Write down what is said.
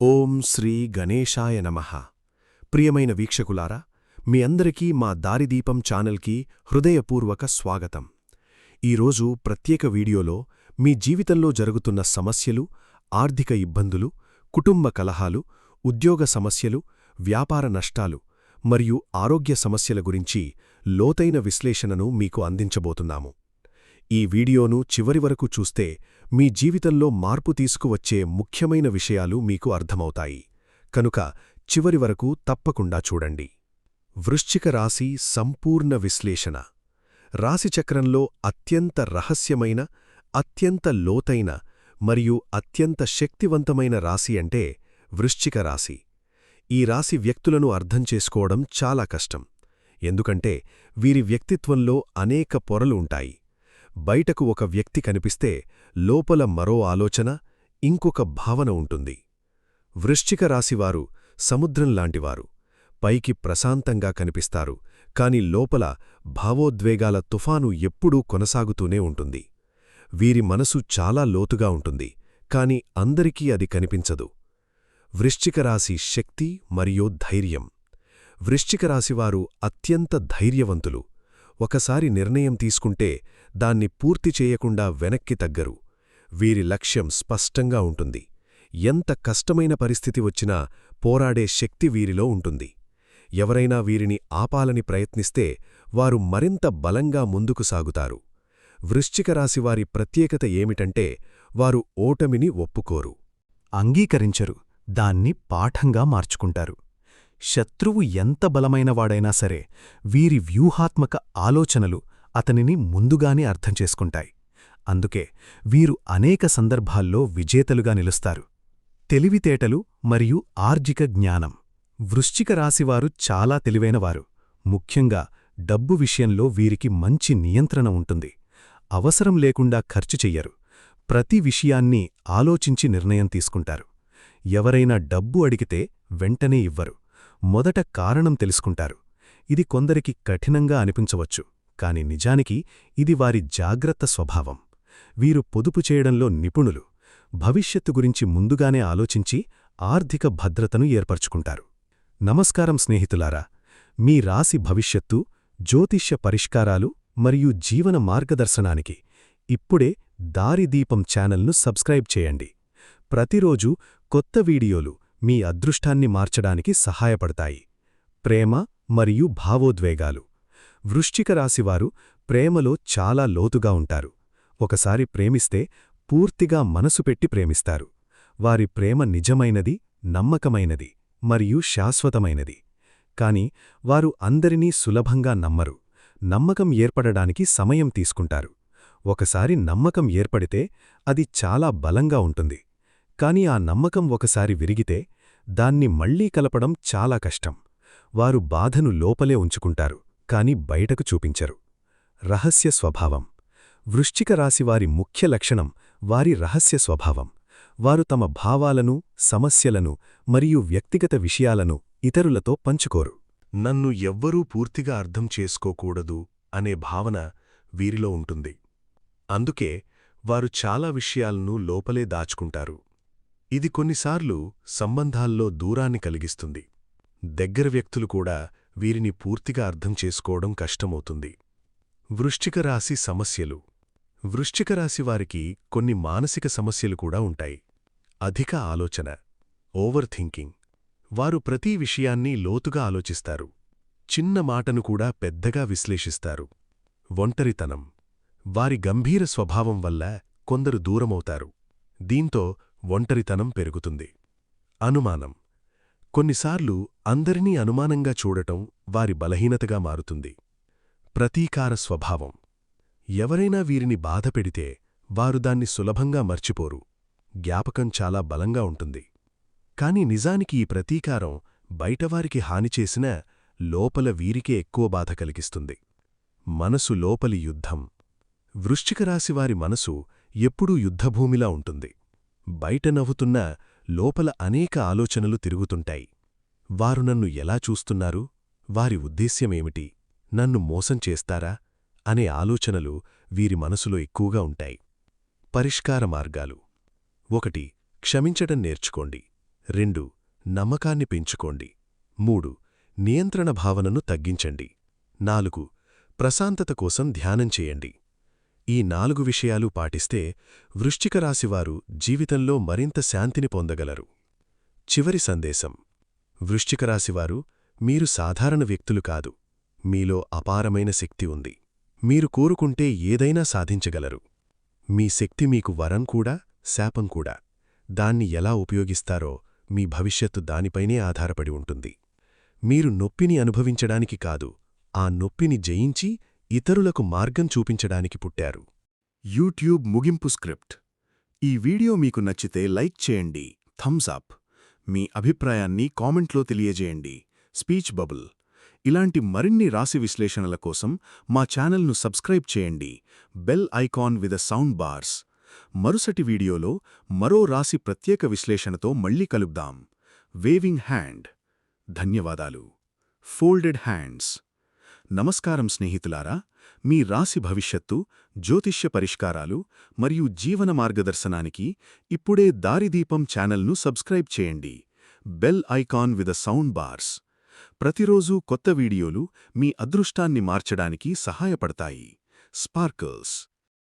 ఓం శ్రీ గణేశాయ నమః. ప్రియమైన వీక్షకులారా, మీ అందరికీ మా దారిదీపం ఛానల్కి హృదయపూర్వక స్వాగతం. ఈరోజు ప్రత్యేక వీడియోలో మీ జీవితంలో జరుగుతున్న సమస్యలు, ఆర్థిక ఇబ్బందులు, కుటుంబ కలహాలు, ఉద్యోగ సమస్యలు, వ్యాపార నష్టాలు మరియు ఆరోగ్య సమస్యల గురించి లోతైన విశ్లేషణను మీకు అందించబోతున్నాము. ఈ వీడియోను చివరి వరకు చూస్తే మీ జీవితంలో మార్పు తీసుకువచ్చే ముఖ్యమైన విషయాలు మీకు అర్థమవుతాయి. కనుక చివరి వరకు తప్పకుండా చూడండి. వృశ్చిక రాశి సంపూర్ణ విశ్లేషణ. రాశిచక్రంలో అత్యంత రహస్యమైన, అత్యంత లోతైన మరియు అత్యంత శక్తివంతమైన రాశి అంటే వృశ్చిక రాశి. ఈ రాశి వ్యక్తులను అర్థం చేసుకోవడం చాలా కష్టం. ఎందుకంటే వీరి వ్యక్తిత్వంలో అనేక పొరలు ఉంటాయి. బయటకు ఒక వ్యక్తి కనిపిస్తే లోపల మరో ఆలోచన, ఇంకొక భావన ఉంటుంది. వృశ్చిక రాశివారు సముద్రంలాంటివారు. పైకి ప్రశాంతంగా కనిపిస్తారు, కాని లోపల భావోద్వేగాల తుఫాను ఎప్పుడూ కొనసాగుతూనే ఉంటుంది. వీరి మనసు చాలా లోతుగా ఉంటుంది, కాని అందరికీ అది కనిపించదు. వృశ్చిక రాశి శక్తి మరియు ధైర్యం. వృశ్చిక రాశివారు అత్యంత ధైర్యవంతులు. ఒకసారి నిర్ణయం తీసుకుంటే దాన్ని పూర్తి చేయకుండా వెనక్కి తగ్గరు. వీరి లక్ష్యం స్పష్టంగా ఉంటుంది. ఎంత కష్టమైన పరిస్థితి వచ్చినా పోరాడే శక్తి వీరిలో ఉంటుంది. ఎవరైనా వీరిని ఆపాలని ప్రయత్నిస్తే వారు మరింత బలంగా ముందుకు సాగుతారు. వృశ్చిక రాశివారి ప్రత్యేకత ఏమిటంటే వారు ఓటమిని ఒప్పుకోరు, అంగీకరించరు, దాన్ని పాఠంగా మార్చుకుంటారు. శత్రువు ఎంత బలమైనవాడైనా సరే వీరి వ్యూహాత్మక ఆలోచనలు అతనిని ముందుగానే అర్థం చేసుకుంటాయి. అందుకే వీరు అనేక సందర్భాల్లో విజేతలుగా నిలుస్తారు. తెలివితేటలు మరియు ఆర్జిక జ్ఞానం. వృశ్చిక రాశివారు చాలా తెలివైనవారు. ముఖ్యంగా డబ్బు విషయంలో వీరికి మంచి నియంత్రణ ఉంటుంది. అవసరం లేకుండా ఖర్చు చెయ్యరు. ప్రతి విషయాన్ని ఆలోచించి నిర్ణయం తీసుకుంటారు. ఎవరైనా డబ్బు అడిగితే వెంటనే ఇవ్వరు. మొదట కారణం తెలుసుకుంటారు. ఇది కొందరికి కఠినంగా అనిపించవచ్చు, కాని నిజానికి ఇది వారి జాగ్రత్త స్వభావం. వీరు పొదుపు చేయడంలో నిపుణులు. భవిష్యత్తు గురించి ముందుగానే ఆలోచించి ఆర్థిక భద్రతను ఏర్పరచుకుంటారు. నమస్కారం స్నేహితులారా, మీ రాశి భవిష్యత్తు, జ్యోతిష్య పరిష్కారాలు మరియు జీవన మార్గదర్శనానికి ఇప్పుడే దారిదీపం ఛానల్ను సబ్స్క్రైబ్ చేయండి. ప్రతిరోజూ కొత్త వీడియోలు మీ అదృష్టాన్ని మార్చడానికి సహాయపడతాయి. ప్రేమ మరియు భావోద్వేగాలు. వృశ్చిక రాశివారు ప్రేమలో చాలా లోతుగా ఉంటారు. ఒకసారి ప్రేమిస్తే పూర్తిగా మనసు పెట్టి ప్రేమిస్తారు. వారి ప్రేమ నిజమైనది, నమ్మకమైనది మరియు శాశ్వతమైనది. కాని వారు అందరినీ సులభంగా నమ్మరు. నమ్మకం ఏర్పడడానికి సమయం తీసుకుంటారు. ఒకసారి నమ్మకం ఏర్పడితే అది చాలా బలంగా ఉంటుంది. కాని ఆ నమ్మకం ఒకసారి విరిగితే దాన్ని మళ్లీ కలపడం చాలా కష్టం. వారు బాధను లోపలే ఉంచుకుంటారు, కాని బయటకు చూపించరు. రహస్య స్వభావం. వృశ్చిక రాశివారి ముఖ్య లక్షణం వారి రహస్య స్వభావం. వారు తమ భావాలను, సమస్యలను మరియు వ్యక్తిగత విషయాలను ఇతరులతో పంచుకోరు. నన్ను ఎవ్వరూ పూర్తిగా అర్థం చేసుకోకూడదు అనే భావన వీరిలో ఉంటుంది. అందుకే వారు చాలా విషయాలను లోపలే దాచుకుంటారు. ఇది కొన్నిసార్లు సంబంధాల్లో దూరాన్ని కలిగిస్తుంది. దగ్గర వ్యక్తులు కూడా వీరిని పూర్తిగా అర్థం చేసుకోవడం కష్టమవుతుంది. వృశ్చిక రాశి సమస్యలు. వృశ్చిక రాశివారికి కొన్ని మానసిక సమస్యలు కూడా ఉంటాయి. అధిక ఆలోచన, ఓవర్ థింకింగ్. వారు ప్రతి విషయాన్ని లోతుగా ఆలోచిస్తారు. చిన్న మాటను కూడా పెద్దగా విశ్లేషిస్తారు. ఒంటరితనం. వారి గంభీర స్వభావం వల్ల కొందరు దూరమవుతారు. దీంతో ఒంటరితనం పెరుగుతుంది. అనుమానం. కొన్నిసార్లు అందరినీ అనుమానంగా చూడటం వారి బలహీనతగా మారుతుంది. ప్రతీకార స్వభావం. ఎవరైనా వీరిని బాధపెడితే వారు దాన్ని సులభంగా మర్చిపోరు. జ్ఞాపకం చాలా బలంగా ఉంటుంది. కాని నిజానికి ఈ ప్రతీకారం బయటవారికి హానిచేసినా లోపల వీరికే ఎక్కువ బాధ కలిగిస్తుంది. మనసు లోపలి యుద్ధం. వృశ్చిక రాశివారి మనసు ఎప్పుడూ యుద్ధభూమిలా ఉంటుంది. బయట నవ్వుతున్నా లోపల అనేక ఆలోచనలు తిరుగుతుంటాయి. వారు నన్ను ఎలా చూస్తున్నారు? వారి ఉద్దేశ్యమేమిటి? నన్ను మోసం చేస్తారా? అనే ఆలోచనలు వీరి మనసులో ఎక్కువగా ఉంటాయి. పరిష్కార మార్గాలు. 1. క్షమించడం నేర్చుకోండి. 2. నమ్మకాన్ని పెంచుకోండి. 3. నియంత్రణ భావనను తగ్గించండి. 4. ప్రశాంతత కోసం ధ్యానం చేయండి. ఈ 4 విషయాలు పాటిస్తే వృశ్చిక రాశివారు జీవితంలో మరింత శాంతిని పొందగలరు. చివరి సందేశం: వృశ్చిక రాశివారు, మీరు సాధారణ వ్యక్తులు కాదు. మీలో అపారమైన శక్తి ఉంది. మీరు కోరుకుంటే ఏదైనా సాధించగలరు. మీ శక్తి మీకు వరం కూడా, శాపం కూడా. దాన్ని ఎలా ఉపయోగిస్తారో మీ భవిష్యత్తు దానిపైనే ఆధారపడి ఉంటుంది. మీరు నొప్పిని అనుభవించడానికి కాదు, ఆ నొప్పిని జయించి ఇతరులకు మార్గం చూపించడానికి పుట్టారు. యూట్యూబ్ ముగింపు స్క్రిప్ట్. ఈ వీడియో మీకు నచ్చితే లైక్ చేయండి, థమ్స్ అప్. మీ అభిప్రాయాన్ని కామెంట్లో తెలియజేయండి. Speech bubble. ఇలాంటి మరిన్ని రాశి విశ్లేషణల కోసం మా ఛానల్ను సబ్స్క్రైబ్ చేయండి. Bell icon with sound bars. మరుసటి వీడియోలో మరో రాశి ప్రత్యేక విశ్లేషణతో మళ్ళీ కలుద్దాం. Waving hand. ధన్యవాదాలు. Folded hands. నమస్కారం స్నేహితులారా, మీ రాశి భవిష్యత్తు, జ్యోతిష్య పరిష్కారాలు మరియు జీవన మార్గదర్శనానికి ఇప్పుడే దారిదీపం ఛానల్ను సబ్స్క్రైబ్ చేయండి. Bell icon with sound bars. ప్రతిరోజూ కొత్త వీడియోలు మీ అదృష్టాన్ని మార్చడానికి సహాయపడతాయి. స్పార్కిల్స్.